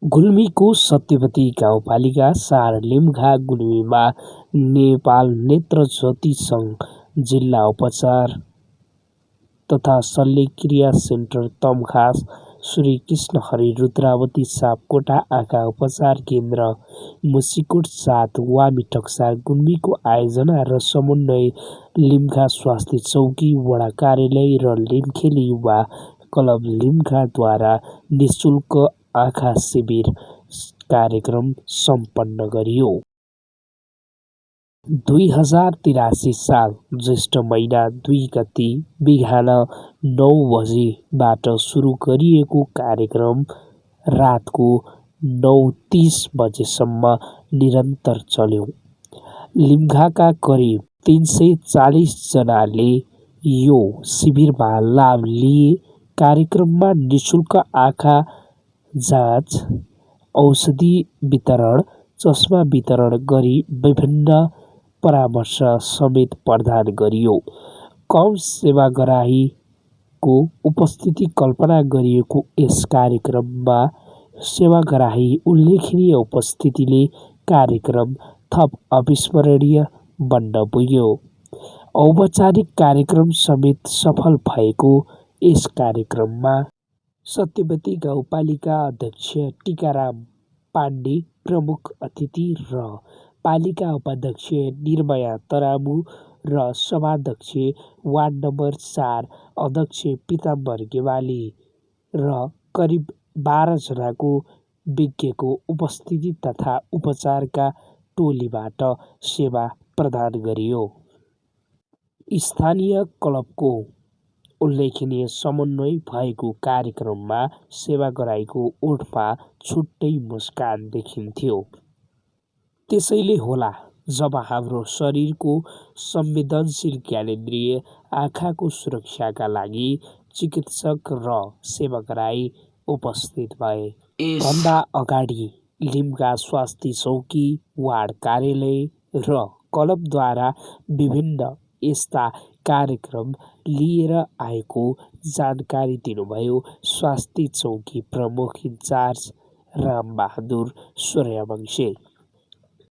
गुल्मीको सत्यवती गाउँपालिका ४ लिम्घा गुल्मीमा नेपाल नेत्र ज्योति सङ्घ जिल्ला उपचार तथा शल्यक्रिया सेन्टर तमघास श्री कृष्णहरि रुद्रावती सापकोटा आँखा उपचार केन्द्र मुसिकोट ७ वामी टक्सा गुल्मीको आयोजना र समन्वय लिम्घा स्वास्थ्य चौकी वडा कार्यालय र लिम्खेली युवा क्लब लिम्घाद्वारा निःशुल्क आँखा शिविर कार्यक्रम सम्पन्न गरियो। 2083 साल ज्येष्ठ महिना 2 गते बिहान 9 बजेबाट सुरु गरिएको कार्यक्रम रातको 9:30 बजेसम्म निरन्तर चल्यो। लिम्घाका करिब 340 जनाले यो शिविरमा लाभ लिए। कार्यक्रममा निःशुल्क आँखा जाँच, औषधि वितरण, चस्मा वितरण गरी विभिन्न परामर्श समेत प्रदान गरियो। कम सेवाग्राहीको उपस्थिति कल्पना गरिएको यस कार्यक्रममा सेवाग्राही उल्लेखनीय उपस्थितिले कार्यक्रम थप अविस्मरणीय बन्न पुग्यो। औपचारिक कार्यक्रम समेत सफल भएको यस कार्यक्रममा सत्यवती गाउँपालिका अध्यक्ष टीकाराम पाण्डे प्रमुख अतिथि र पालिका उपाध्यक्ष निर्मया तरामु र सभाध्यक्ष वार्ड नम्बर ४ अध्यक्ष पीताम्बर गेवाली र करिब 12 जनाको विज्ञको उपस्थिति तथा उपचारका टोलीबाट सेवा प्रदान गरियो। स्थानीय क्लबको उल्लेखनीय समन्वय भएको कार्यक्रममा सेवाग्राहीको ओठमा छुट्टै मुस्कान देखिन्थ्यो। त्यसैले होला जब हाम्रो शरीरको संवेदनशील ज्ञानेन्द्रिय आँखाको सुरक्षाका लागि चिकित्सक र सेवाग्राही उपस्थित भए। भन्दा अगाडि लिम्घा स्वास्थ्य चौकी, वार्ड कार्यालय र क्लबद्वारा विभिन्न यस्ता कार्यक्रम लिएर आएको जानकारी दिनुभयो स्वास्थ्य चौकी प्रमुख इन्चार्ज रामबहादुर सूर्यवंशी।